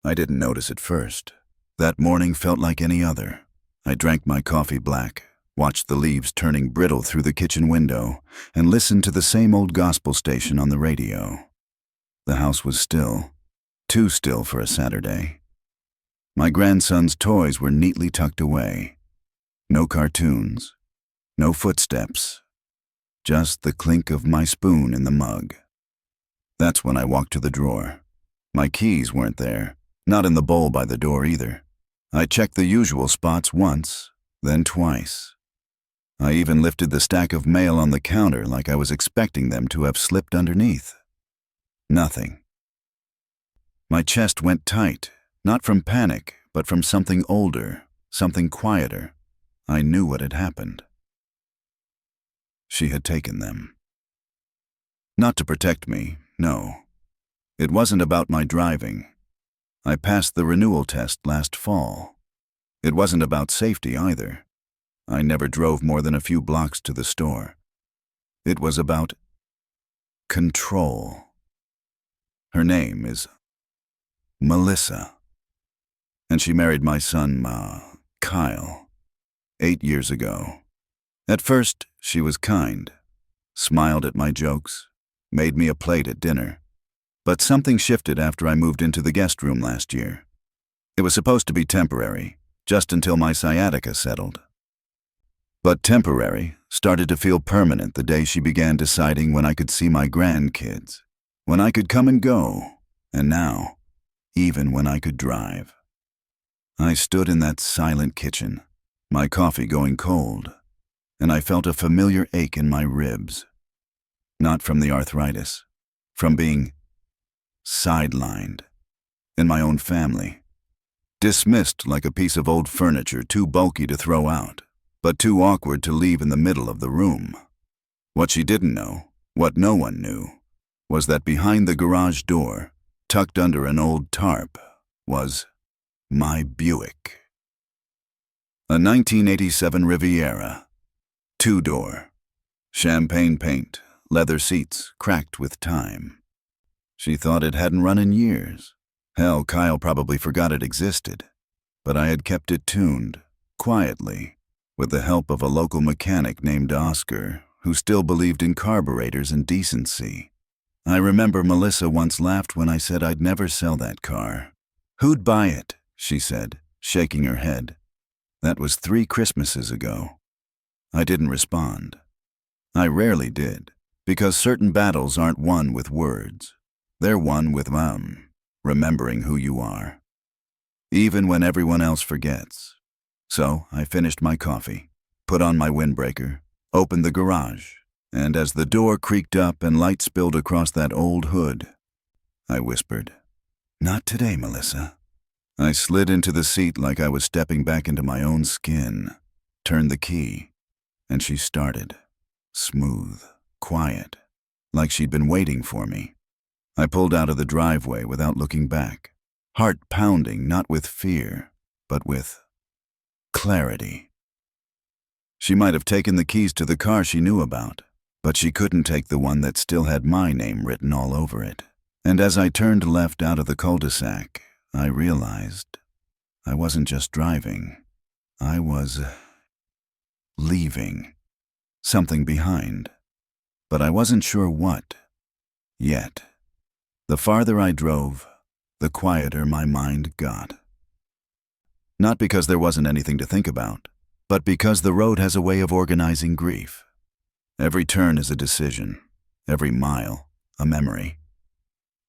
I didn't notice at first. That morning felt like any other. I drank my coffee black, watched the leaves turning brittle through the kitchen window, and listened to the same old gospel station on the radio. The house was still, too still for a Saturday. My grandson's toys were neatly tucked away. No cartoons, no footsteps, just the clink of my spoon in the mug. That's when I walked to the drawer. My keys weren't there, not in the bowl by the door either. I checked the usual spots once, then twice. I even lifted the stack of mail on the counter like I was expecting them to have slipped underneath. Nothing. My chest went tight, not from panic, but from something older, something quieter. I knew what had happened. She had taken them. Not to protect me, no. It wasn't about my driving. I passed the renewal test last fall. It wasn't about safety either. I never drove more than a few blocks to the store. It was about control. Her name is Melissa. And she married my son, Kyle, 8 years ago. At first, she was kind, smiled at my jokes, made me a plate at dinner. But something shifted after I moved into the guest room last year. It was supposed to be temporary, just until my sciatica settled. But temporary started to feel permanent the day she began deciding when I could see my grandkids, when I could come and go, and now, even when I could drive. I stood in that silent kitchen, my coffee going cold, and I felt a familiar ache in my ribs. Not from the arthritis, from being sidelined in my own family, dismissed like a piece of old furniture too bulky to throw out, but too awkward to leave in the middle of the room. What she didn't know, what no one knew, was that behind the garage door, tucked under an old tarp, was my Buick. A 1987 Riviera, 2-door, champagne paint, leather seats cracked with time. She thought it hadn't run in years. Hell, Kyle probably forgot it existed. But I had kept it tuned, quietly, with the help of a local mechanic named Oscar, who still believed in carburetors and decency. I remember Melissa once laughed when I said I'd never sell that car. "Who'd buy it?" she said, shaking her head. That was 3 Christmases ago. I didn't respond. I rarely did, because certain battles aren't won with words. They're won with, remembering who you are, even when everyone else forgets. So I finished my coffee, put on my windbreaker, opened the garage, and as the door creaked up and light spilled across that old hood, I whispered, "Not today, Melissa." I slid into the seat like I was stepping back into my own skin, turned the key, and she started, smooth, quiet, like she'd been waiting for me. I pulled out of the driveway without looking back, heart pounding not with fear, but with clarity. She might have taken the keys to the car she knew about, but she couldn't take the one that still had my name written all over it. And as I turned left out of the cul-de-sac, I realized I wasn't just driving. I was leaving something behind, but I wasn't sure what yet. The farther I drove, the quieter my mind got. Not because there wasn't anything to think about, but because the road has a way of organizing grief. Every turn is a decision, every mile a memory.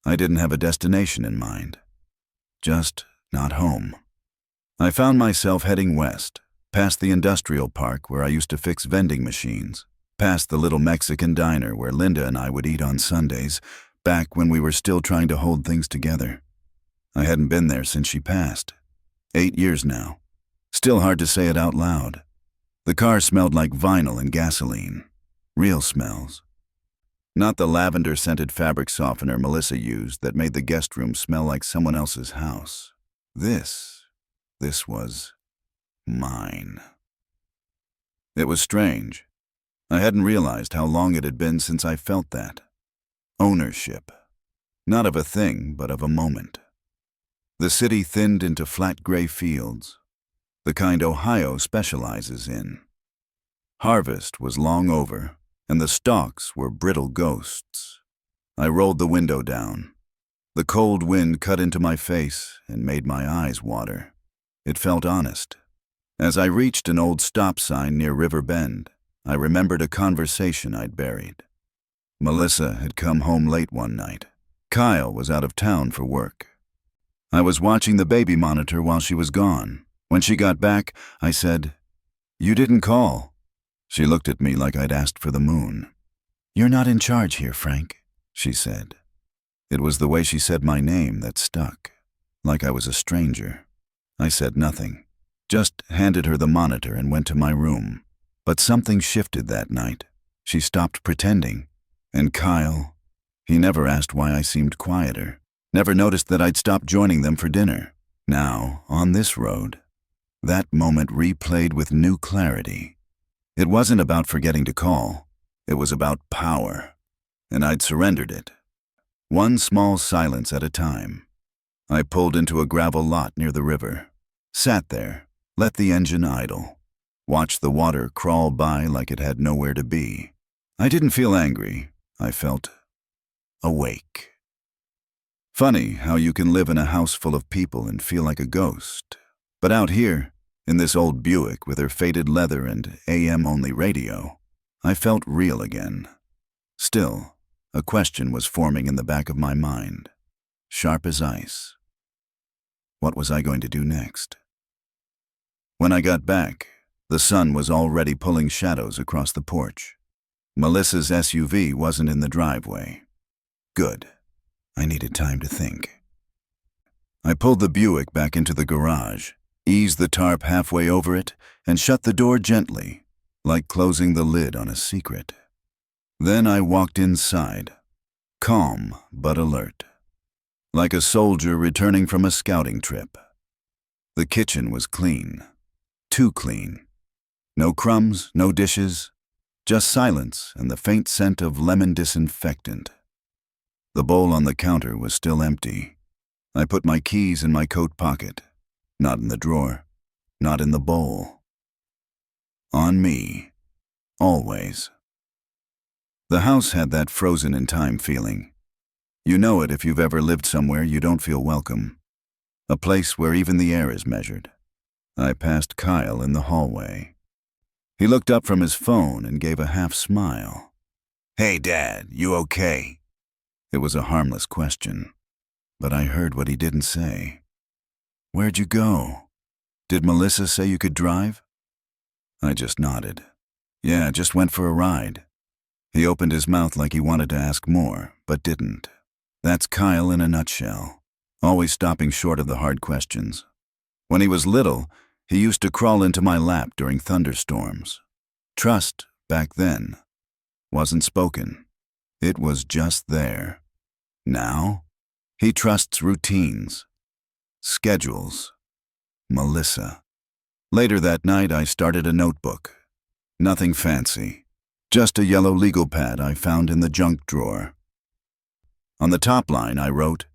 I didn't have a destination in mind, just not home. I found myself heading west, past the industrial park where I used to fix vending machines, past the little Mexican diner where Linda and I would eat on Sundays, back when we were still trying to hold things together. I hadn't been there since she passed. 8 years now. Still hard to say it out loud. The car smelled like vinyl and gasoline. Real smells. Not the lavender-scented fabric softener Melissa used that made the guest room smell like someone else's house. This was mine. It was strange. I hadn't realized how long it had been since I felt that. Ownership. Not of a thing, but of a moment. The city thinned into flat gray fields, the kind Ohio specializes in. Harvest was long over, and the stalks were brittle ghosts. I rolled the window down. The cold wind cut into my face and made my eyes water. It felt honest. As I reached an old stop sign near River Bend, I remembered a conversation I'd buried. Melissa had come home late one night. Kyle was out of town for work. I was watching the baby monitor while she was gone. When she got back, I said, "You didn't call." She looked at me like I'd asked for the moon. "You're not in charge here, Frank," she said. It was the way she said my name that stuck, like I was a stranger. I said nothing, just handed her the monitor and went to my room. But something shifted that night. She stopped pretending. And Kyle, he never asked why I seemed quieter, never noticed that I'd stopped joining them for dinner. Now, on this road, that moment replayed with new clarity. It wasn't about forgetting to call. It was about power. And I'd surrendered it. One small silence at a time. I pulled into a gravel lot near the river, sat there, let the engine idle, watched the water crawl by like it had nowhere to be. I didn't feel angry. I felt awake. Funny how you can live in a house full of people and feel like a ghost. But out here, in this old Buick with her faded leather and AM-only radio, I felt real again. Still, a question was forming in the back of my mind, sharp as ice. What was I going to do next? When I got back, the sun was already pulling shadows across the porch. Melissa's SUV wasn't in the driveway. Good. I needed time to think. I pulled the Buick back into the garage, eased the tarp halfway over it, and shut the door gently, like closing the lid on a secret. Then I walked inside, calm but alert, like a soldier returning from a scouting trip. The kitchen was clean, too clean. No crumbs, no dishes, just silence and the faint scent of lemon disinfectant. The bowl on the counter was still empty. I put my keys in my coat pocket, not in the drawer, not in the bowl. On me, always. The house had that frozen-in-time feeling. You know it if you've ever lived somewhere you don't feel welcome. A place where even the air is measured. I passed Kyle in the hallway. He looked up from his phone and gave a half smile. "Hey, Dad, you okay?" It was a harmless question, but I heard what he didn't say. "Where'd you go? Did Melissa say you could drive?" I just nodded. "Yeah, just went for a ride." He opened his mouth like he wanted to ask more, but didn't. That's Kyle in a nutshell, always stopping short of the hard questions. When he was little, he used to crawl into my lap during thunderstorms. Trust, back then, wasn't spoken. It was just there. Now, he trusts routines, schedules, Melissa. Later that night, I started a notebook. Nothing fancy, just a yellow legal pad I found in the junk drawer. On the top line, I wrote,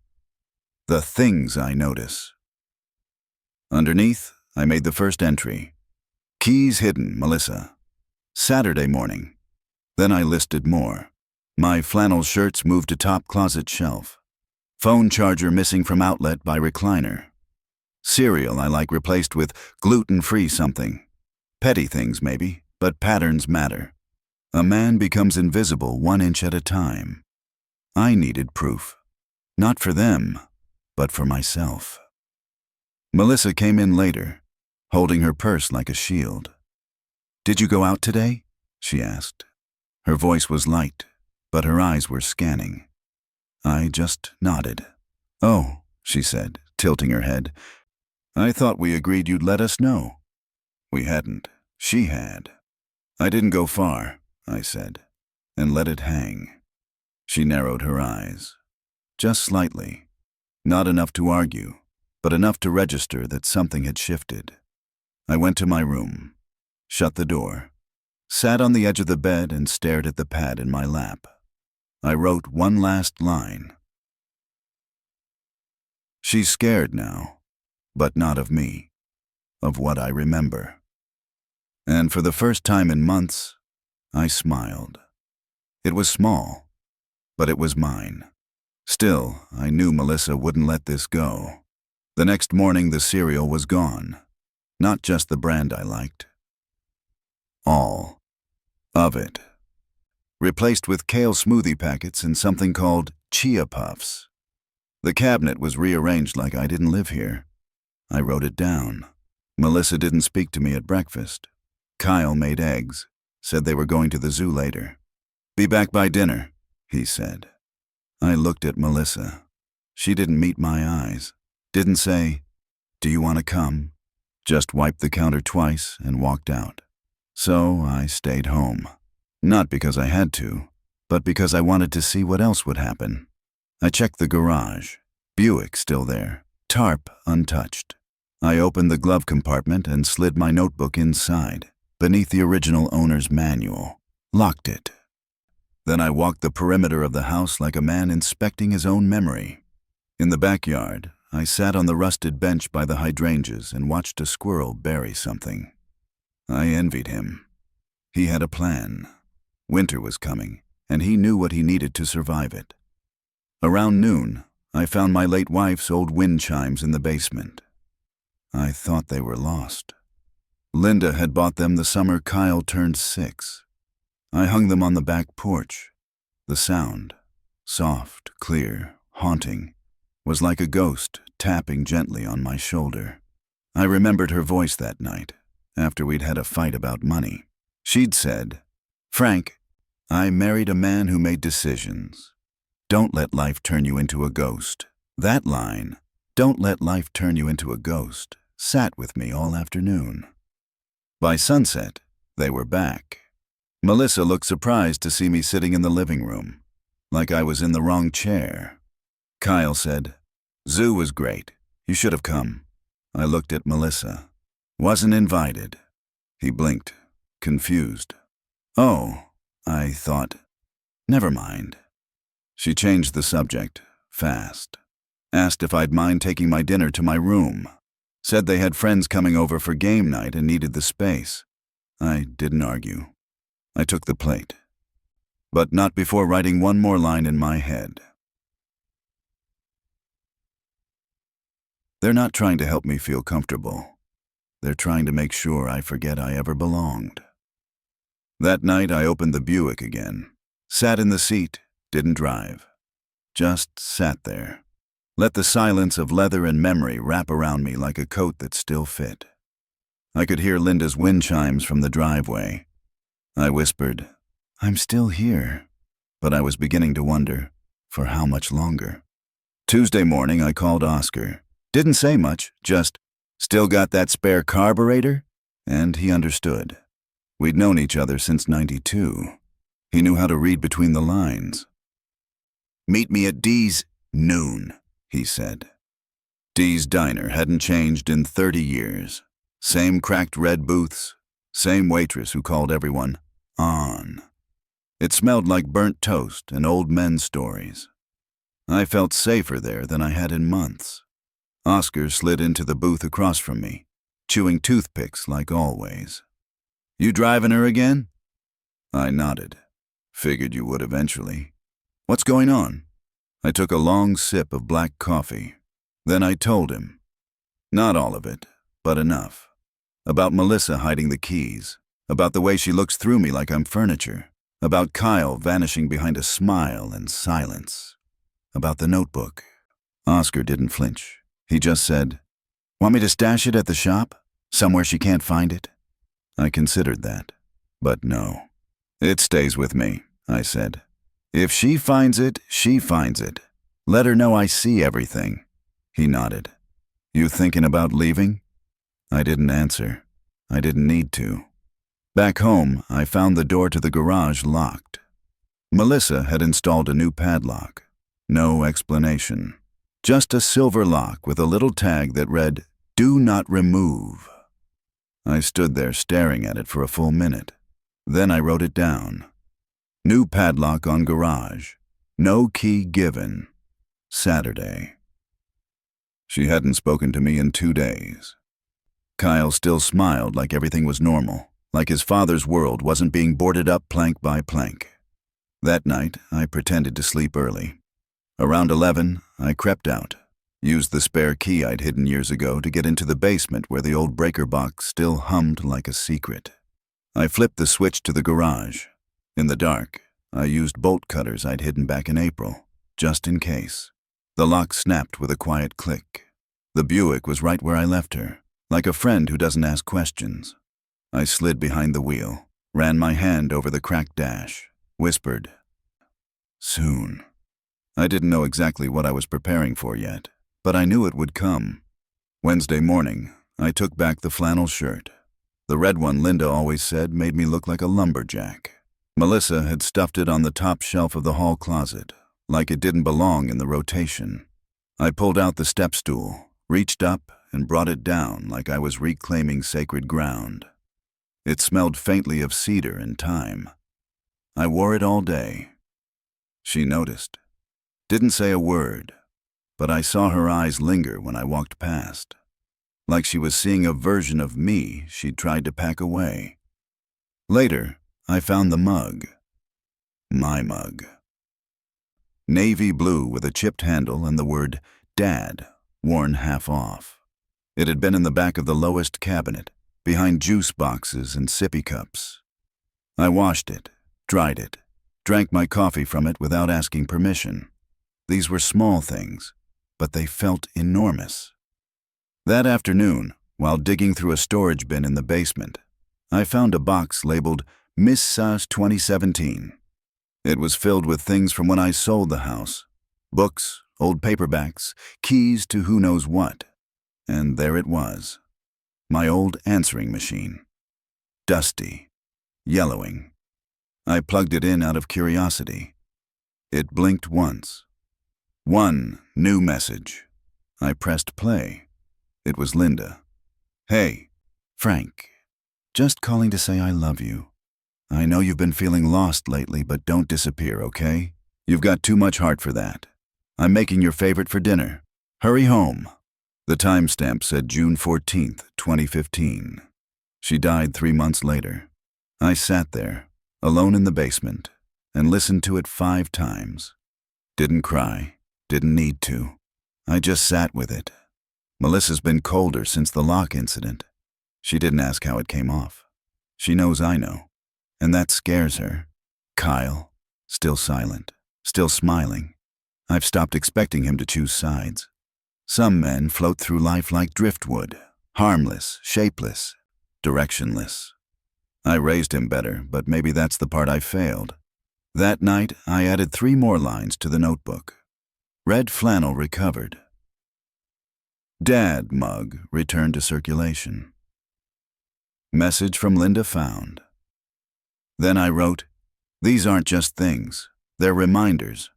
"The things I notice." Underneath, I made the first entry. Keys hidden, Melissa. Saturday morning. Then I listed more. My flannel shirts moved to top closet shelf. Phone charger missing from outlet by recliner. Cereal I like replaced with gluten-free something. Petty things maybe, but patterns matter. A man becomes invisible 1 inch at a time. I needed proof. Not for them, but for myself. Melissa came in later, holding her purse like a shield. "Did you go out today?" she asked. Her voice was light, but her eyes were scanning. I just nodded. "Oh," she said, tilting her head. "I thought we agreed you'd let us know." We hadn't. She had. "I didn't go far," I said, and let it hang. She narrowed her eyes. Just slightly. Not enough to argue, but enough to register that something had shifted. I went to my room, shut the door, sat on the edge of the bed and stared at the pad in my lap. I wrote one last line. She's scared now, but not of me, of what I remember. And for the first time in months, I smiled. It was small, but it was mine. Still, I knew Melissa wouldn't let this go. The next morning, the cereal was gone. Not just the brand I liked. All of it. Replaced with kale smoothie packets and something called Chia Puffs. The cabinet was rearranged like I didn't live here. I wrote it down. Melissa didn't speak to me at breakfast. Kyle made eggs, said they were going to the zoo later. Be back by dinner, he said. I looked at Melissa. She didn't meet my eyes. Didn't say, do you want to come? Just wiped the counter twice and walked out. So I stayed home. Not because I had to, but because I wanted to see what else would happen. I checked the garage. Buick still there. Tarp untouched. I opened the glove compartment and slid my notebook inside, beneath the original owner's manual. Locked it. Then I walked the perimeter of the house like a man inspecting his own memory. In the backyard, I sat on the rusted bench by the hydrangeas and watched a squirrel bury something. I envied him. He had a plan. Winter was coming, and he knew what he needed to survive it. Around noon, I found my late wife's old wind chimes in the basement. I thought they were lost. Linda had bought them the summer Kyle turned 6. I hung them on the back porch. The sound, soft, clear, haunting, was like a ghost tapping gently on my shoulder. I remembered her voice that night, after we'd had a fight about money. She'd said, Frank, I married a man who made decisions. Don't let life turn you into a ghost. That line, don't let life turn you into a ghost, sat with me all afternoon. By sunset, they were back. Melissa looked surprised to see me sitting in the living room, like I was in the wrong chair. Kyle said, Zoo was great. You should have come. I looked at Melissa. Wasn't invited. He blinked, confused. Oh, I thought, never mind. She changed the subject, fast. Asked if I'd mind taking my dinner to my room. Said they had friends coming over for game night and needed the space. I didn't argue. I took the plate. But not before writing one more line in my head. They're not trying to help me feel comfortable. They're trying to make sure I forget I ever belonged. That night I opened the Buick again. Sat in the seat, didn't drive. Just sat there. Let the silence of leather and memory wrap around me like a coat that still fit. I could hear Linda's wind chimes from the driveway. I whispered, I'm still here. But I was beginning to wonder, for how much longer? Tuesday morning I called Oscar. Didn't say much, just, still got that spare carburetor? And he understood. We'd known each other since '92. He knew how to read between the lines. Meet me at Dee's, noon, he said. Dee's Diner hadn't changed in 30 years. Same cracked red booths, same waitress who called everyone on. It smelled like burnt toast and old men's stories. I felt safer there than I had in months. Oscar slid into the booth across from me, chewing toothpicks like always. You driving her again? I nodded. Figured you would eventually. What's going on? I took a long sip of black coffee. Then I told him. Not all of it, but enough. About Melissa hiding the keys. About the way she looks through me like I'm furniture. About Kyle vanishing behind a smile and silence. About the notebook. Oscar didn't flinch. He just said, Want me to stash it at the shop? Somewhere she can't find it? I considered that, but no. It stays with me, I said. If she finds it, she finds it. Let her know I see everything. He nodded. You thinking about leaving? I didn't answer. I didn't need to. Back home, I found the door to the garage locked. Melissa had installed a new padlock. No explanation. Just a silver lock with a little tag that read, Do not remove. I stood there staring at it for a full minute. Then I wrote it down. New padlock on garage. No key given. Saturday. She hadn't spoken to me in 2 days. Kyle still smiled like everything was normal, like his father's world wasn't being boarded up plank by plank. That night, I pretended to sleep early. Around 11, I crept out, used the spare key I'd hidden years ago to get into the basement where the old breaker box still hummed like a secret. I flipped the switch to the garage. In the dark, I used bolt cutters I'd hidden back in April, just in case. The lock snapped with a quiet click. The Buick was right where I left her, like a friend who doesn't ask questions. I slid behind the wheel, ran my hand over the cracked dash, whispered, "Soon." I didn't know exactly what I was preparing for yet, but I knew it would come. Wednesday morning, I took back the flannel shirt. The red one Linda always said made me look like a lumberjack. Melissa had stuffed it on the top shelf of the hall closet, like it didn't belong in the rotation. I pulled out the step stool, reached up, and brought it down like I was reclaiming sacred ground. It smelled faintly of cedar and thyme. I wore it all day. She noticed. Didn't say a word, but I saw her eyes linger when I walked past, like she was seeing a version of me she'd tried to pack away. Later, I found the mug. My mug. Navy blue with a chipped handle and the word Dad worn half off. It had been in the back of the lowest cabinet, behind juice boxes and sippy cups. I washed it, dried it, drank my coffee from it without asking permission. These were small things, but they felt enormous. That afternoon, while digging through a storage bin in the basement, I found a box labeled Miss Sass 2017. It was filled with things from when I sold the house. Books, old paperbacks, keys to who knows what. And there it was. My old answering machine. Dusty. Yellowing. I plugged it in out of curiosity. It blinked once. One new message. I pressed play. It was Linda. "Hey, Frank. Just calling to say I love you. I know you've been feeling lost lately, but don't disappear, okay? You've got too much heart for that. I'm making your favorite for dinner. Hurry home." The timestamp said June 14th, 2015. She died 3 months later. I sat there, alone in the basement, and listened to it 5 times. Didn't cry, didn't need to. I just sat with it. Melissa's been colder since the lock incident. She didn't ask how it came off. She knows I know. And that scares her. Kyle, still silent, still smiling. I've stopped expecting him to choose sides. Some men float through life like driftwood, harmless, shapeless, directionless. I raised him better, but maybe that's the part I failed. That night, I added 3 more lines to the notebook. Red flannel recovered. Dad mug returned to circulation. Message from Linda found. Then I wrote, "These aren't just things. They're reminders.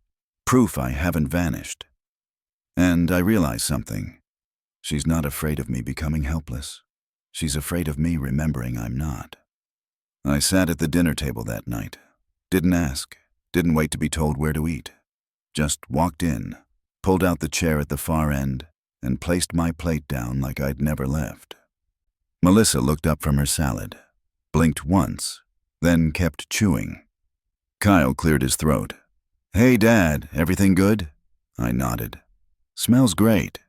Proof I haven't vanished." And I realized something. She's not afraid of me becoming helpless. She's afraid of me remembering I'm not. I sat at the dinner table that night. Didn't ask. Didn't wait to be told where to eat. Just walked in, pulled out the chair at the far end, and placed my plate down like I'd never left. Melissa looked up from her salad, blinked once, then kept chewing. Kyle cleared his throat. "Hey, Dad, everything good?" I nodded. "Smells great."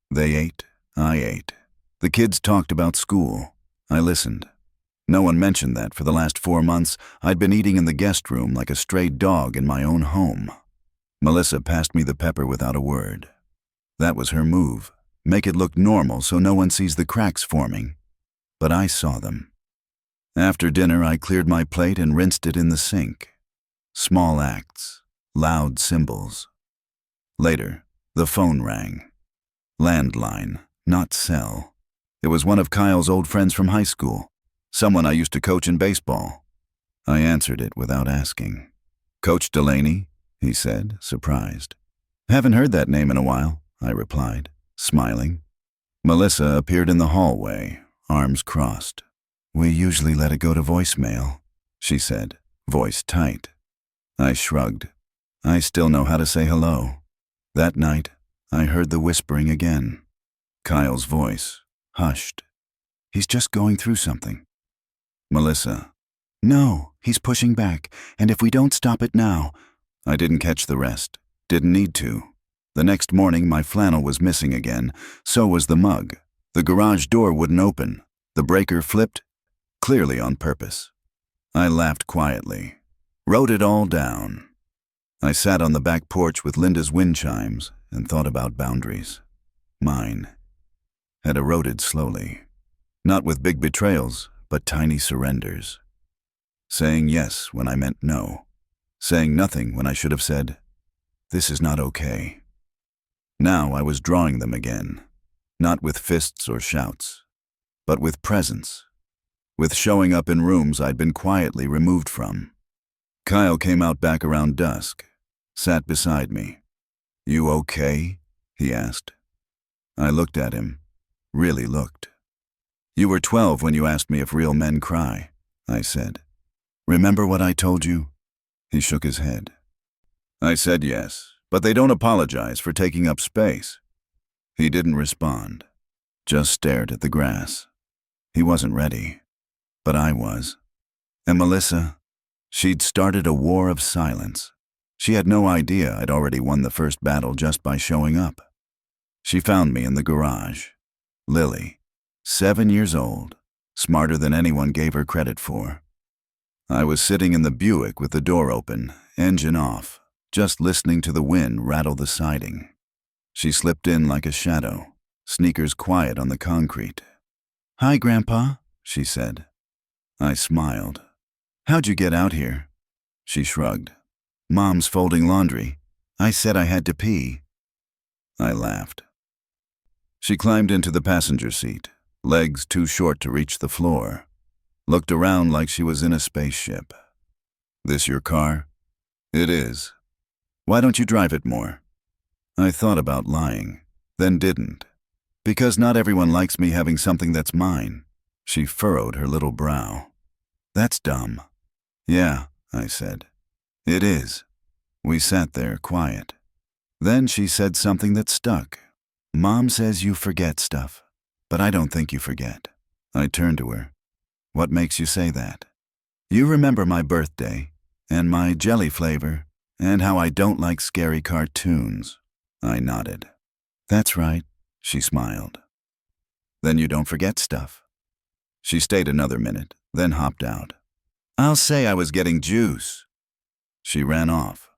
They ate. I ate. The kids talked about school. I listened. No one mentioned that for the last 4 months I'd been eating in the guest room like a stray dog in my own home. Melissa passed me the pepper without a word. That was her move. Make it look normal so no one sees the cracks forming. But I saw them. After dinner, I cleared my plate and rinsed it in the sink. Small acts, loud symbols. Later, the phone rang. Landline, not cell. It was one of Kyle's old friends from high school, someone I used to coach in baseball. I answered it without asking. "Coach Delaney?" he said, surprised. "Haven't heard that name in a while," I replied, smiling. Melissa appeared in the hallway, arms crossed. "We usually let it go to voicemail," she said, voice tight. I shrugged. I still know how to say hello. That night, I heard the whispering again. Kyle's voice, hushed. He's just going through something. Melissa. No, he's pushing back, and if we don't stop it now. I didn't catch the rest. Didn't need to. The next morning, my flannel was missing again. So was the mug. The garage door wouldn't open. The breaker flipped, clearly on purpose. I laughed quietly. Wrote it all down. I sat on the back porch with Linda's wind chimes and thought about boundaries. Mine had eroded slowly. Not with big betrayals, but tiny surrenders. Saying yes when I meant no. Saying nothing when I should have said, "This is not okay." Now I was drawing them again, not with fists or shouts, but with presence, with showing up in rooms I'd been quietly removed from. Kyle came out back around dusk, sat beside me. "You okay?" he asked. I looked at him, really looked. "You were 12 when you asked me if real men cry," I said. "Remember what I told you?" He shook his head. I said yes, but they don't apologize for taking up space. He didn't respond, just stared at the grass. He wasn't ready, but I was. And Melissa, she'd started a war of silence. She had no idea I'd already won the first battle just by showing up. She found me in the garage. Lily, 7 years old, smarter than anyone gave her credit for. I was sitting in the Buick with the door open, engine off, just listening to the wind rattle the siding. She slipped in like a shadow, sneakers quiet on the concrete. "Hi, Grandpa," she said. I smiled. "How'd you get out here?" She shrugged. "Mom's folding laundry. I said I had to pee." I laughed. She climbed into the passenger seat, legs too short to reach the floor. Looked around like she was in a spaceship. "This your car?" "It is." "Why don't you drive it more?" I thought about lying, then didn't. "Because not everyone likes me having something that's mine." She furrowed her little brow. "That's dumb." "Yeah," I said. "It is." We sat there, quiet. Then she said something that stuck. "Mom says you forget stuff, but I don't think you forget." I turned to her. "What makes you say that?" "You remember my birthday, and my jelly flavor, and how I don't like scary cartoons." I nodded. "That's right," she smiled. "Then you don't forget stuff." She stayed another minute, then hopped out. "I'll say I was getting juice." She ran off.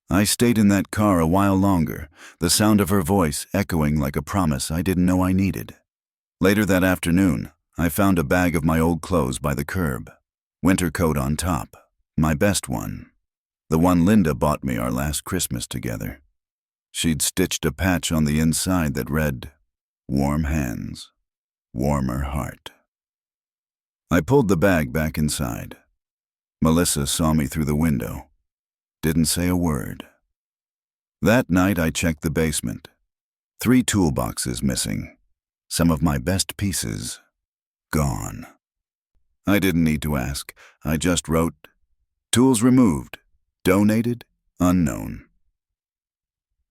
I stayed in that car a while longer, the sound of her voice echoing like a promise I didn't know I needed. Later that afternoon, I found a bag of my old clothes by the curb. Winter coat on top, my best one. The one Linda bought me our last Christmas together. She'd stitched a patch on the inside that read, "Warm hands, warmer heart." I pulled the bag back inside. Melissa saw me through the window. Didn't say a word. That night I checked the basement. 3 toolboxes missing. Some of my best pieces gone. I didn't need to ask. I just wrote, "Tools removed. Donated. Unknown."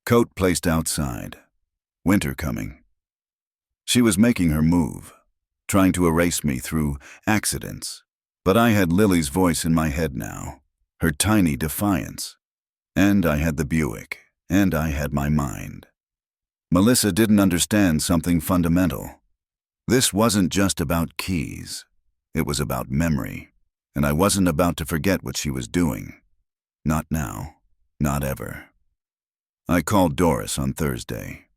Coat placed outside. Winter coming. She was making her move, trying to erase me through accidents. But I had Lily's voice in my head now, her tiny defiance. And I had the Buick, and I had my mind. Melissa didn't understand something fundamental. This wasn't just about keys. It was about memory, and I wasn't about to forget what she was doing. Not now, not ever. I called Doris on Thursday.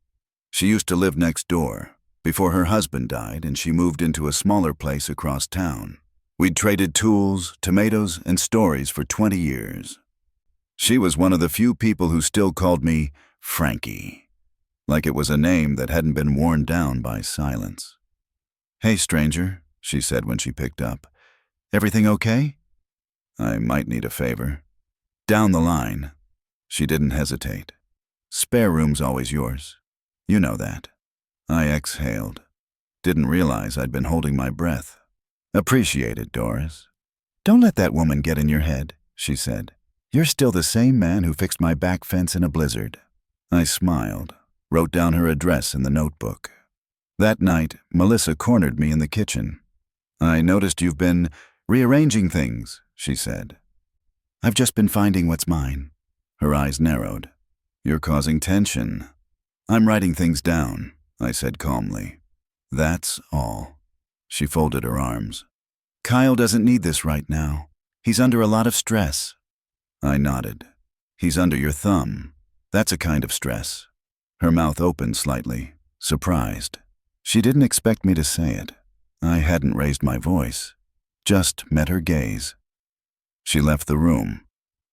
She used to live next door, before her husband died and she moved into a smaller place across town. We'd traded tools, tomatoes, and stories for 20 years. She was one of the few people who still called me Frankie, like it was a name that hadn't been worn down by silence. "Hey, stranger," she said when she picked up. "Everything okay?" "I might need a favor." "Down the line." She didn't hesitate. "Spare room's always yours. You know that." I exhaled. Didn't realize I'd been holding my breath. "Appreciate it, Doris." "Don't let that woman get in your head," she said. "You're still the same man who fixed my back fence in a blizzard." I smiled, wrote down her address in the notebook. That night, Melissa cornered me in the kitchen. "I noticed you've been rearranging things," she said. "I've just been finding what's mine." Her eyes narrowed. "You're causing tension." "I'm writing things down," I said calmly. "That's all." She folded her arms. "Kyle doesn't need this right now. He's under a lot of stress." I nodded. "He's under your thumb. That's a kind of stress." Her mouth opened slightly, surprised. She didn't expect me to say it. I hadn't raised my voice, just met her gaze. She left the room.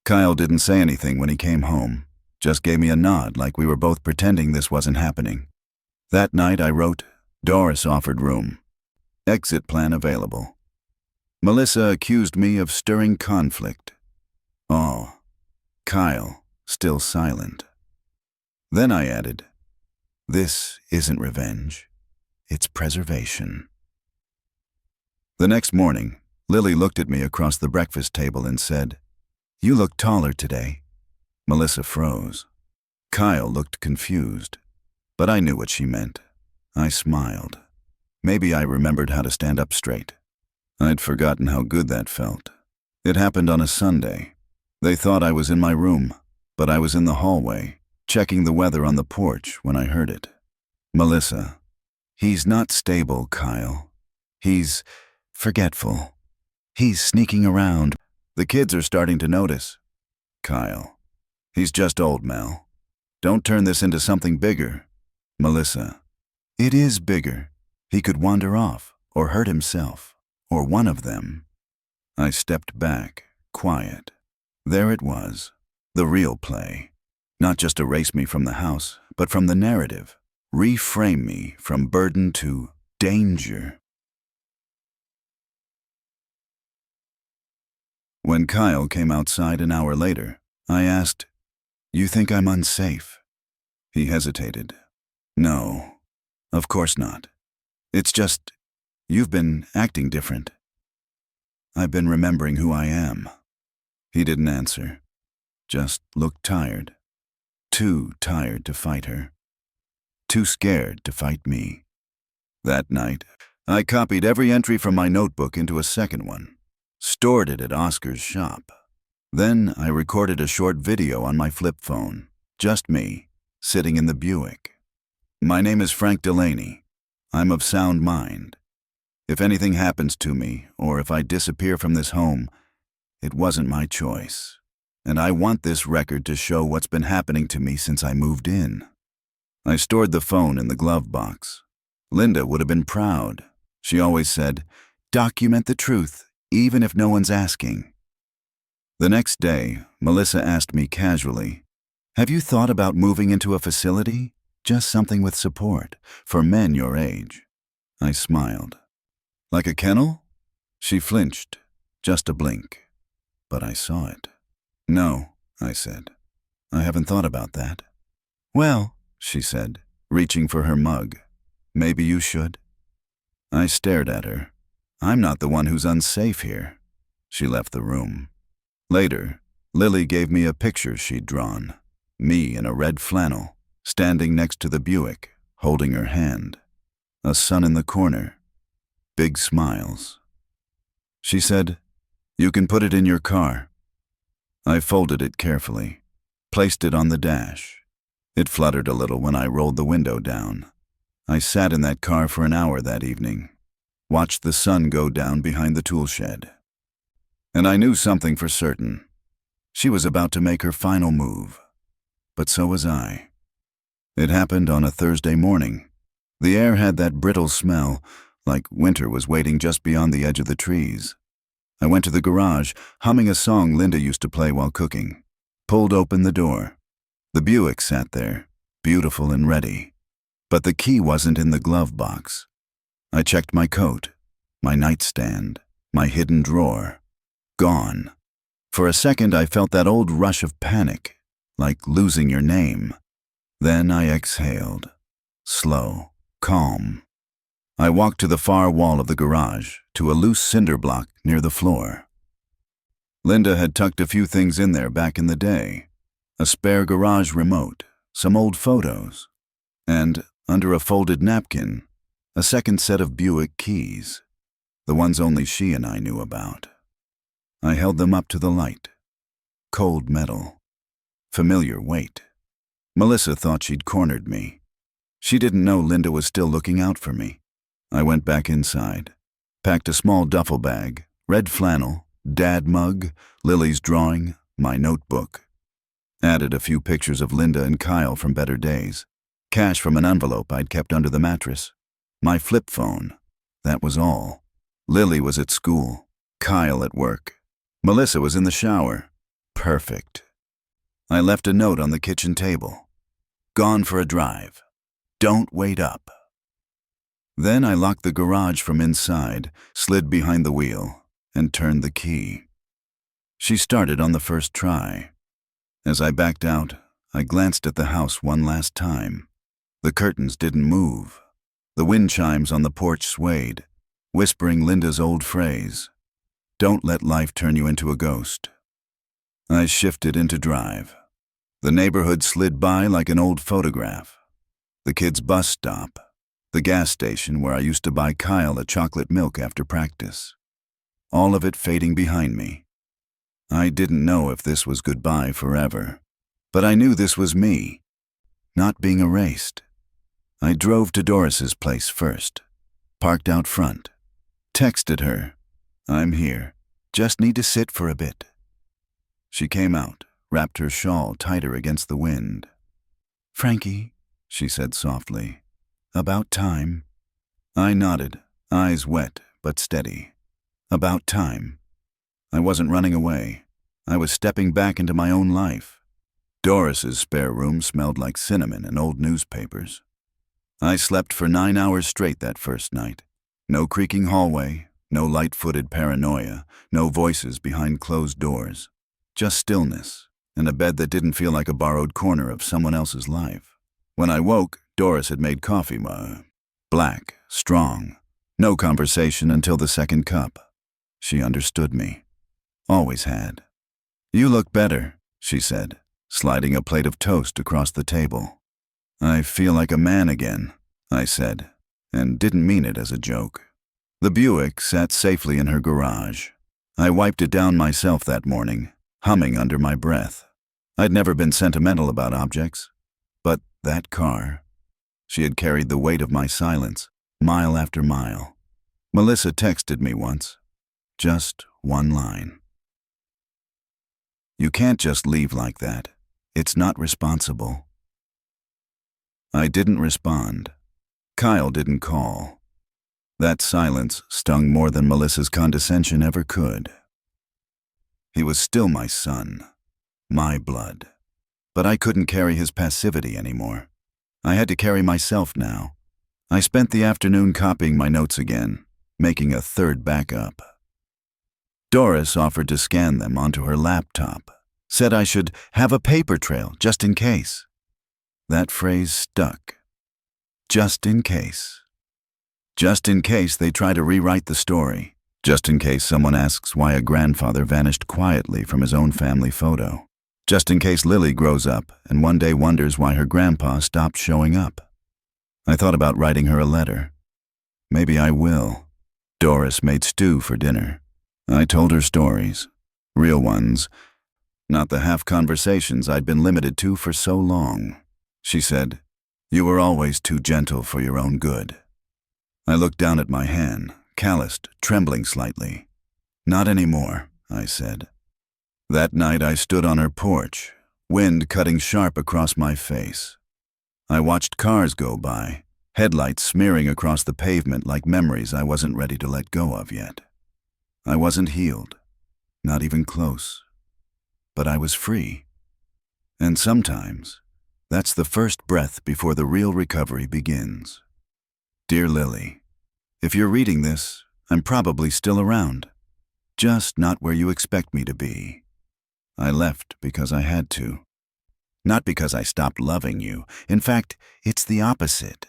Kyle didn't say anything when he came home, just gave me a nod like we were both pretending this wasn't happening. That night I wrote, "Doris offered room. Exit plan available." Melissa accused me of stirring conflict. Oh, Kyle, still silent. Then I added, "This isn't revenge. It's preservation." The next morning, Lily looked at me across the breakfast table and said, "You look taller today." Melissa froze. Kyle looked confused, but I knew what she meant. I smiled. Maybe I remembered how to stand up straight. I'd forgotten how good that felt. It happened on a Sunday. They thought I was in my room, but I was in the hallway, checking the weather on the porch when I heard it. "Melissa, he's not stable, Kyle. He's forgetful. He's sneaking around. The kids are starting to notice." "Kyle, he's just old, Mel. Don't turn this into something bigger." "Melissa, it is bigger. He could wander off, or hurt himself, or one of them." I stepped back, quiet. There it was, the real play. Not just erase me from the house, but from the narrative. Reframe me from burden to danger. When Kyle came outside an hour later, I asked, "You think I'm unsafe?" He hesitated. "No, of course not. It's just, you've been acting different." "I've been remembering who I am." He didn't answer, just looked tired. Too tired to fight her. Too scared to fight me. That night, I copied every entry from my notebook into a second one, stored it at Oscar's shop. Then I recorded a short video on my flip phone, just me, sitting in the Buick. "My name is Frank Delaney. I'm of sound mind. If anything happens to me, or if I disappear from this home, it wasn't my choice. And I want this record to show what's been happening to me since I moved in." I stored the phone in the glove box. Linda would have been proud. She always said, "Document the truth, even if no one's asking." The next day, Melissa asked me casually, "Have you thought about moving into a facility? Just something with support, for men your age." I smiled. "Like a kennel?" She flinched, just a blink. But I saw it. "No," I said. "I haven't thought about that." "Well," she said, reaching for her mug, "maybe you should." I stared at her. I'm not the one who's unsafe here. She left the room. Later, Lily gave me a picture she'd drawn. Me in a red flannel, standing next to the Buick, holding her hand. A sun in the corner. Big smiles. She said, "You can put it in your car." I folded it carefully, placed it on the dash. It fluttered a little when I rolled the window down. I sat in that car for an hour that evening, watched the sun go down behind the tool shed. And I knew something for certain. She was about to make her final move. But so was I. It happened on a Thursday morning. The air had that brittle smell, like winter was waiting just beyond the edge of the trees. I went to the garage, humming a song Linda used to play while cooking. Pulled open the door. The Buick sat there, beautiful and ready. But the key wasn't in the glove box. I checked my coat, my nightstand, my hidden drawer. Gone. For a second I felt that old rush of panic, like losing your name. Then I exhaled. Slow, calm. I walked to the far wall of the garage, to a loose cinder block near the floor. Linda had tucked a few things in there back in the day. A spare garage remote, some old photos. And, under a folded napkin, A second set of Buick keys, the ones only she and I knew about. I held them up to the light. Cold metal. Familiar weight. Melissa thought she'd cornered me. She didn't know Linda was still looking out for me. I went back inside, packed a small duffel bag, red flannel, dad mug, Lily's drawing, my notebook. Added a few pictures of Linda and Kyle from better days. Cash from an envelope I'd kept under the mattress. My flip phone. That was all. Lily was at school. Kyle at work. Melissa was in the shower. Perfect. I left a note on the kitchen table. Gone for a drive. Don't wait up. Then I locked the garage from inside, slid behind the wheel, and turned the key. She started on the first try. As I backed out, I glanced at the house one last time. The curtains didn't move. The wind chimes on the porch swayed, whispering Linda's old phrase, "Don't let life turn you into a ghost." I shifted into drive. The neighborhood slid by like an old photograph. The kids' bus stop. The gas station where I used to buy Kyle a chocolate milk after practice. All of it fading behind me. I didn't know if this was goodbye forever, but I knew this was me, not being erased. I drove to Doris's place first, parked out front, texted her, "I'm here, just need to sit for a bit." She came out, wrapped her shawl tighter against the wind. "Frankie," she said softly, "about time." I nodded, eyes wet but steady. About time. I wasn't running away. I was stepping back into my own life. Doris's spare room smelled like cinnamon and old newspapers. I slept for 9 hours straight that first night. No creaking hallway, no light-footed paranoia, no voices behind closed doors. Just stillness, and a bed that didn't feel like a borrowed corner of someone else's life. When I woke, Doris had made coffee, black, strong. No conversation until the second cup. She understood me. Always had. "You look better," she said, sliding a plate of toast across the table. "I feel like a man again," I said, and didn't mean it as a joke. The Buick sat safely in her garage. I wiped it down myself that morning, humming under my breath. I'd never been sentimental about objects, but that car. She had carried the weight of my silence, mile after mile. Melissa texted me once. Just one line. "You can't just leave like that. It's not responsible." I didn't respond. Kyle didn't call. That silence stung more than Melissa's condescension ever could. He was still my son, my blood. But I couldn't carry his passivity anymore. I had to carry myself now. I spent the afternoon copying my notes again, making a third backup. Doris offered to scan them onto her laptop, said I should have a paper trail just in case. That phrase stuck. Just in case. Just in case they try to rewrite the story. Just in case someone asks why a grandfather vanished quietly from his own family photo. Just in case Lily grows up and one day wonders why her grandpa stopped showing up. I thought about writing her a letter. Maybe I will. Doris made stew for dinner. I told her stories. Real ones. Not the half-conversations I'd been limited to for so long. She said, "You were always too gentle for your own good." I looked down at my hand, calloused, trembling slightly. "Not anymore," I said. That night I stood on her porch, wind cutting sharp across my face. I watched cars go by, headlights smearing across the pavement like memories I wasn't ready to let go of yet. I wasn't healed, not even close, but I was free. And sometimes, that's the first breath before the real recovery begins. Dear Lily, if you're reading this, I'm probably still around, just not where you expect me to be. I left because I had to. Not because I stopped loving you. In fact, it's the opposite.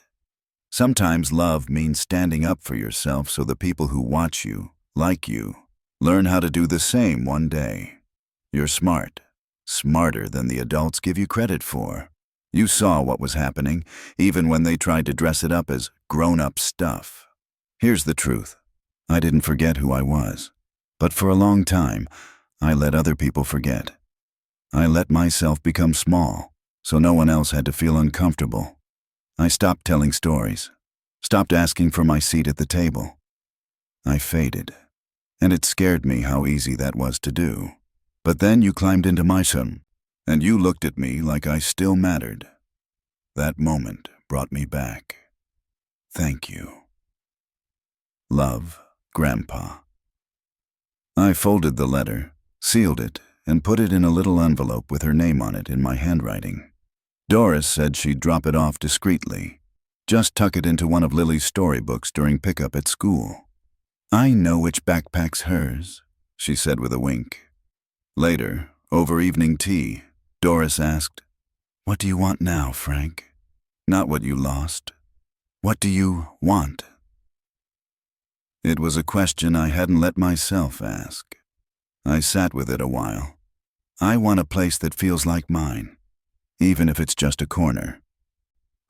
Sometimes love means standing up for yourself so the people who watch you, like you, learn how to do the same one day. You're smart, smarter than the adults give you credit for. You saw what was happening, even when they tried to dress it up as grown-up stuff. Here's the truth. I didn't forget who I was. But for a long time, I let other people forget. I let myself become small, so no one else had to feel uncomfortable. I stopped telling stories, stopped asking for my seat at the table. I faded, and it scared me how easy that was to do. But then you climbed into my son, and you looked at me like I still mattered. That moment brought me back. Thank you. Love, Grandpa. I folded the letter, sealed it, and put it in a little envelope with her name on it in my handwriting. Doris said she'd drop it off discreetly. Just tuck it into one of Lily's storybooks during pickup at school. I know which backpack's hers, she said with a wink. Later, over evening tea, Doris asked, "What do you want now, Frank? Not what you lost. What do you want?" It was a question I hadn't let myself ask. I sat with it a while. I want a place that feels like mine, even if it's just a corner.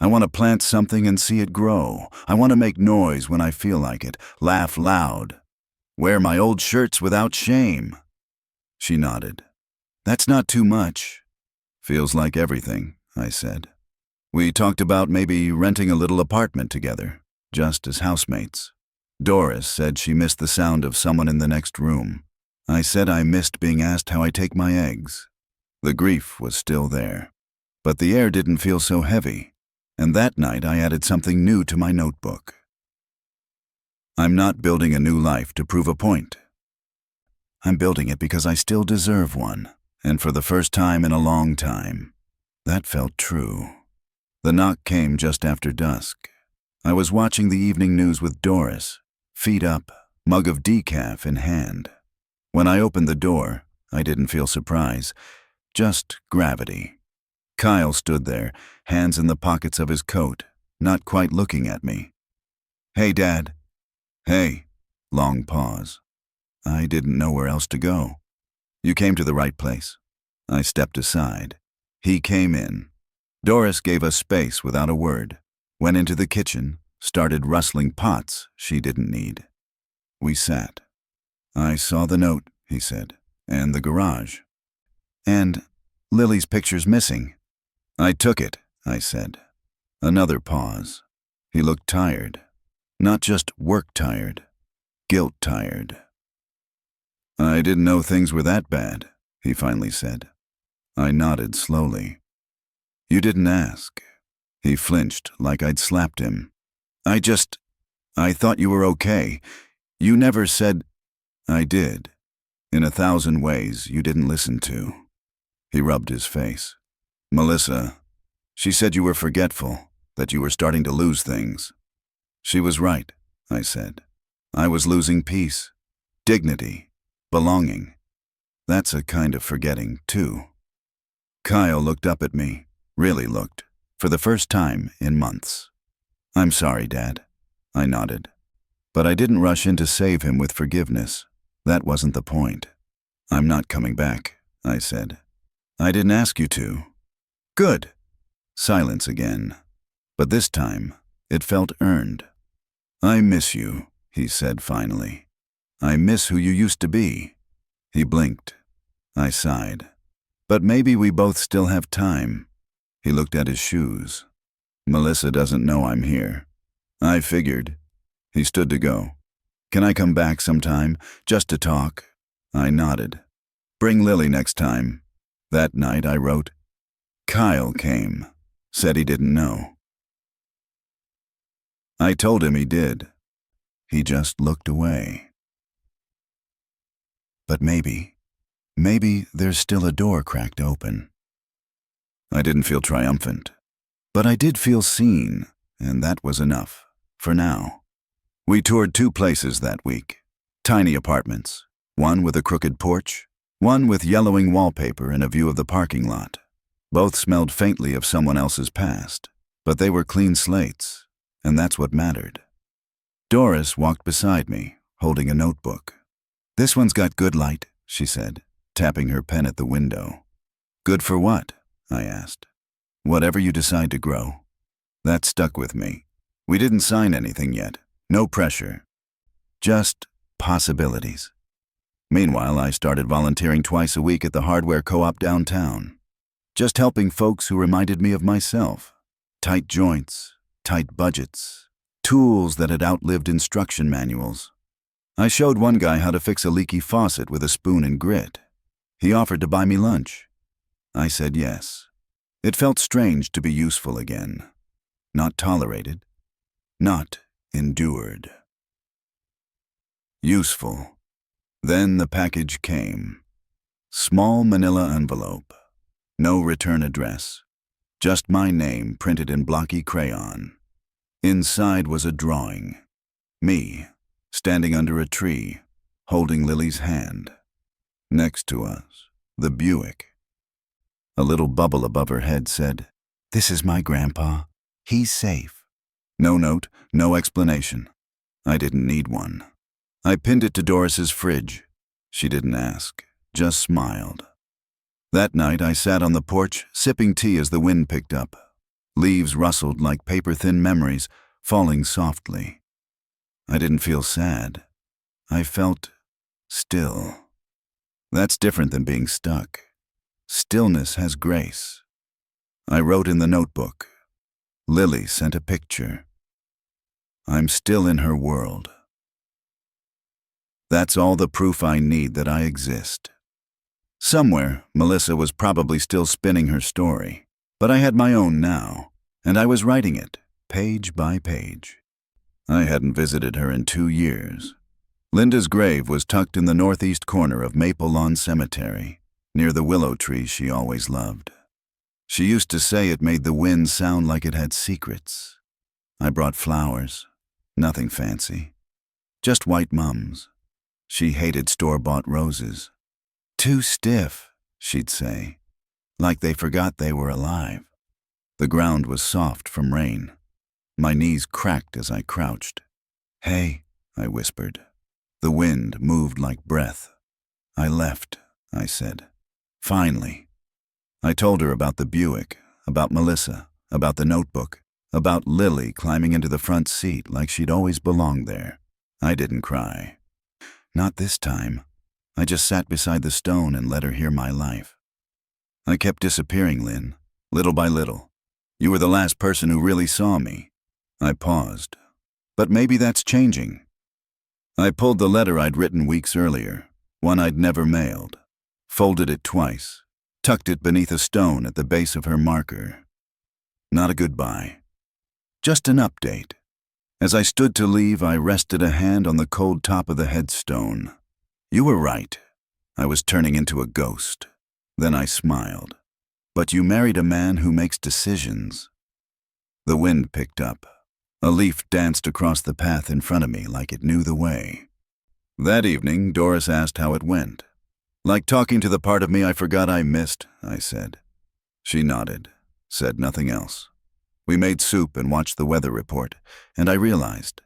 I want to plant something and see it grow. I want to make noise when I feel like it, laugh loud, wear my old shirts without shame. She nodded. That's not too much. Feels like everything, I said. We talked about maybe renting a little apartment together, just as housemates. Doris said she missed the sound of someone in the next room. I said I missed being asked how I take my eggs. The grief was still there, but the air didn't feel so heavy, and that night I added something new to my notebook. I'm not building a new life to prove a point. I'm building it because I still deserve one, and for the first time in a long time. That felt true. The knock came just after dusk. I was watching the evening news with Doris, feet up, mug of decaf in hand. When I opened the door, I didn't feel surprise, just gravity. Kyle stood there, hands in the pockets of his coat, not quite looking at me. "Hey, Dad." "Hey." Long pause. I didn't know where else to go. "You came to the right place." I stepped aside. He came in. Doris gave us space without a word, went into the kitchen, started rustling pots she didn't need. We sat. "I saw the note," he said, "and the garage. And Lily's picture's missing." "I took it," I said. Another pause. He looked tired. Not just work-tired, guilt-tired. "I didn't know things were that bad," he finally said. I nodded slowly. "You didn't ask." He flinched like I'd slapped him. I thought you were okay. You never said—" "I did. In 1,000 ways you didn't listen to." He rubbed his face. "Melissa, she said you were forgetful, that you were starting to lose things." "She was right," I said. "I was losing peace, dignity, belonging. That's a kind of forgetting, too." Kyle looked up at me, really looked, for the first time in months. "I'm sorry, Dad." I nodded. But I didn't rush in to save him with forgiveness. That wasn't the point. "I'm not coming back," I said. "I didn't ask you to." "Good." Silence again. But this time, it felt earned. "I miss you," he said finally. "I miss who you used to be." He blinked. I sighed. "But maybe we both still have time." He looked at his shoes. "Melissa doesn't know I'm here." I figured. He stood to go. "Can I come back sometime, just to talk?" I nodded. "Bring Lily next time." That night I wrote, "Kyle came. Said he didn't know." I told him he did. He just looked away. But maybe there's still a door cracked open. I didn't feel triumphant, but I did feel seen, and that was enough, for now. We toured 2 places that week. Tiny apartments, one with a crooked porch, one with yellowing wallpaper and a view of the parking lot. Both smelled faintly of someone else's past, but they were clean slates, and that's what mattered. Doris walked beside me, holding a notebook. "This one's got good light," she said, tapping her pen at the window. "Good for what?" I asked. Whatever you decide to grow. That stuck with me. We didn't sign anything yet. No pressure. Just possibilities. Meanwhile, I started volunteering twice a week at the hardware co-op downtown. Just helping folks who reminded me of myself. Tight joints, tight budgets, tools that had outlived instruction manuals. I showed one guy how to fix a leaky faucet with a spoon and grit. He offered to buy me lunch. I said yes. It felt strange to be useful again. Not tolerated. Not endured. Useful. Then the package came. Small manila envelope. No return address. Just my name printed in blocky crayon. Inside was a drawing. Me, standing under a tree, holding Lily's hand. Next to us, the Buick. A little bubble above her head said, "This is my grandpa. He's safe." No note, no explanation. I didn't need one. I pinned it to Doris's fridge. She didn't ask, just smiled. That night I sat on the porch, sipping tea as the wind picked up. Leaves rustled like paper-thin memories, falling softly. I didn't feel sad. I felt still. That's different than being stuck. Stillness has grace. I wrote in the notebook. Lily sent a picture. I'm still in her world. That's all the proof I need that I exist. Somewhere, Melissa was probably still spinning her story, but I had my own now, and I was writing it, page by page. I hadn't visited her in 2 years. Linda's grave was tucked in the northeast corner of Maple Lawn Cemetery, near the willow tree she always loved. She used to say it made the wind sound like it had secrets. I brought flowers, nothing fancy, just white mums. She hated store-bought roses. "Too stiff," she'd say, like they forgot they were alive. The ground was soft from rain. My knees cracked as I crouched. "Hey," I whispered. The wind moved like breath. "I left," I said. "Finally." I told her about the Buick, about Melissa, about the notebook, about Lily climbing into the front seat like she'd always belonged there. I didn't cry. Not this time. I just sat beside the stone and let her hear my life. I kept disappearing, Lynn, little by little. You were the last person who really saw me. I paused. But maybe that's changing. I pulled the letter I'd written weeks earlier, one I'd never mailed, folded it twice, tucked it beneath a stone at the base of her marker. Not a goodbye. Just an update. As I stood to leave, I rested a hand on the cold top of the headstone. You were right. I was turning into a ghost. Then I smiled. But you married a man who makes decisions. The wind picked up. A leaf danced across the path in front of me like it knew the way. That evening, Doris asked how it went. "Like talking to the part of me I forgot I missed," I said. She nodded, said nothing else. We made soup and watched the weather report, and I realized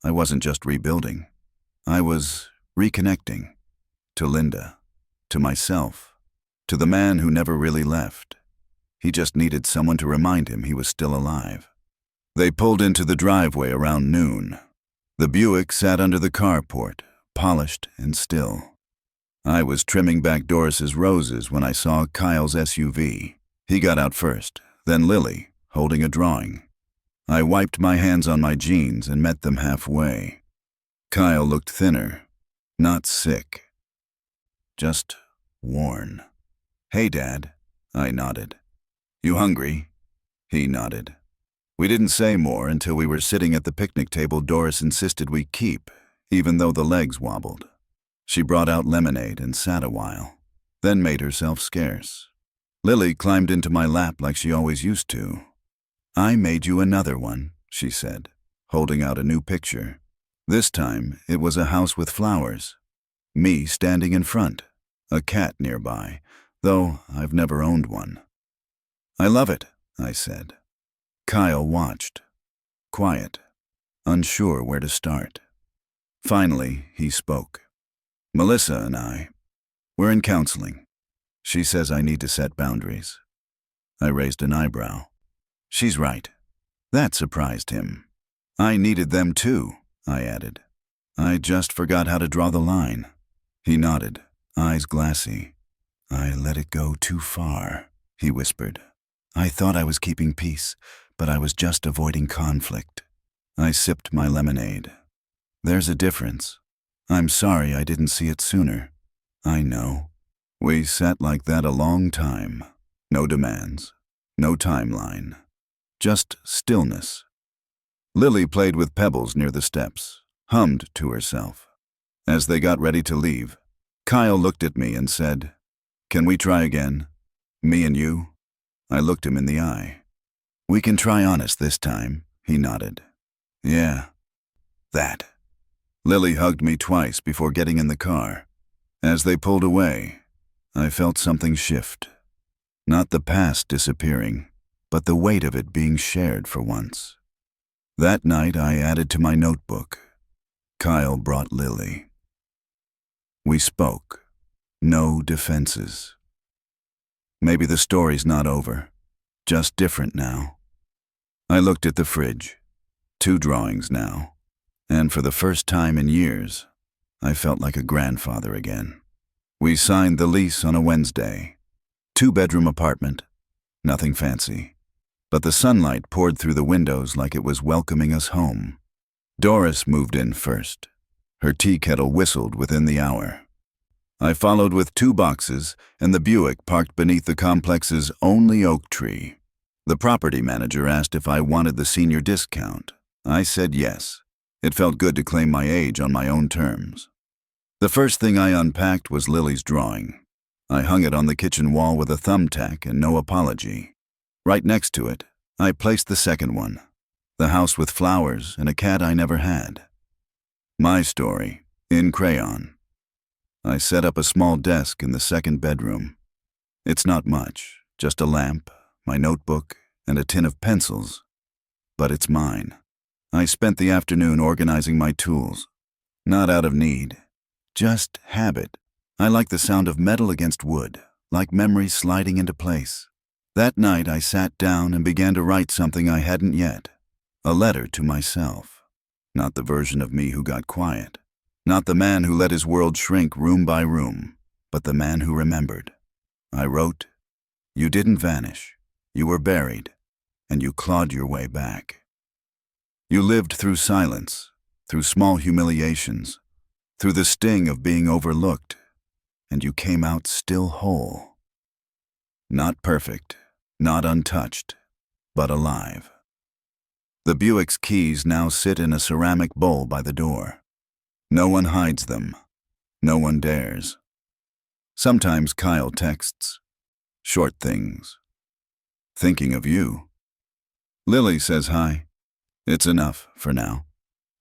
I wasn't just rebuilding. I was reconnecting. To Linda, to myself, to the man who never really left. He just needed someone to remind him he was still alive. They pulled into the driveway around noon. The Buick sat under the carport, polished and still. I was trimming back Doris's roses when I saw Kyle's SUV. He got out first, then Lily, holding a drawing. I wiped my hands on my jeans and met them halfway. Kyle looked thinner, not sick, just worn. "Hey, Dad," I nodded. "You hungry?" He nodded. We didn't say more until we were sitting at the picnic table Doris insisted we keep, even though the legs wobbled. She brought out lemonade and sat a while, then made herself scarce. Lily climbed into my lap like she always used to. "I made you another one," she said, holding out a new picture. This time, it was a house with flowers. Me standing in front, a cat nearby, though I've never owned one. "I love it," I said. Kyle watched, quiet, unsure where to start. Finally, he spoke. "Melissa and we're in counseling. She says I need to set boundaries." I raised an eyebrow. She's right. That surprised him. I needed them too, I added. I just forgot how to draw the line. He nodded, eyes glassy. I let it go too far, he whispered. I thought I was keeping peace, but I was just avoiding conflict. I sipped my lemonade. There's a difference. I'm sorry I didn't see it sooner. I know. We sat like that a long time. No demands. No timeline. Just stillness. Lily played with pebbles near the steps, hummed to herself. As they got ready to leave, Kyle looked at me and said, "Can we try again? Me and you?" I looked him in the eye. "We can try honest this time," he nodded. "Yeah, that." Lily hugged me twice before getting in the car. As they pulled away, I felt something shift. Not the past disappearing, but the weight of it being shared for once. That night I added to my notebook. Kyle brought Lily. We spoke. No defenses. Maybe the story's not over, just different now. I looked at the fridge. 2 drawings now. And for the first time in years, I felt like a grandfather again. We signed the lease on a Wednesday. 2-bedroom apartment. Nothing fancy. But the sunlight poured through the windows like it was welcoming us home. Doris moved in first. Her tea kettle whistled within the hour. I followed with 2 boxes and the Buick parked beneath the complex's only oak tree. The property manager asked if I wanted the senior discount. I said yes. It felt good to claim my age on my own terms. The first thing I unpacked was Lily's drawing. I hung it on the kitchen wall with a thumbtack and no apology. Right next to it, I placed the second one, the house with flowers and a cat I never had. My story, in crayon. I set up a small desk in the second bedroom. It's not much, just a lamp, my notebook, and a tin of pencils. But it's mine. I spent the afternoon organizing my tools. Not out of need, just habit. I like the sound of metal against wood, like memories sliding into place. That night I sat down and began to write something I hadn't yet. A letter to myself. Not the version of me who got quiet. Not the man who let his world shrink room by room, but the man who remembered. I wrote, "You didn't vanish. You were buried, and you clawed your way back. You lived through silence, through small humiliations, through the sting of being overlooked, and you came out still whole. Not perfect, not untouched, but alive." The Buick's keys now sit in a ceramic bowl by the door. No one hides them. No one dares. Sometimes Kyle texts. Short things. "Thinking of you." Lily says hi. It's enough for now.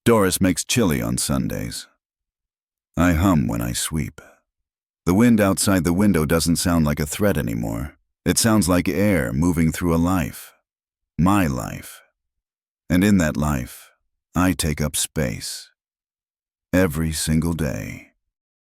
Doris makes chili on Sundays. I hum when I sweep. The wind outside the window doesn't sound like a threat anymore. It sounds like air moving through a life. My life. And in that life, I take up space. Every single day.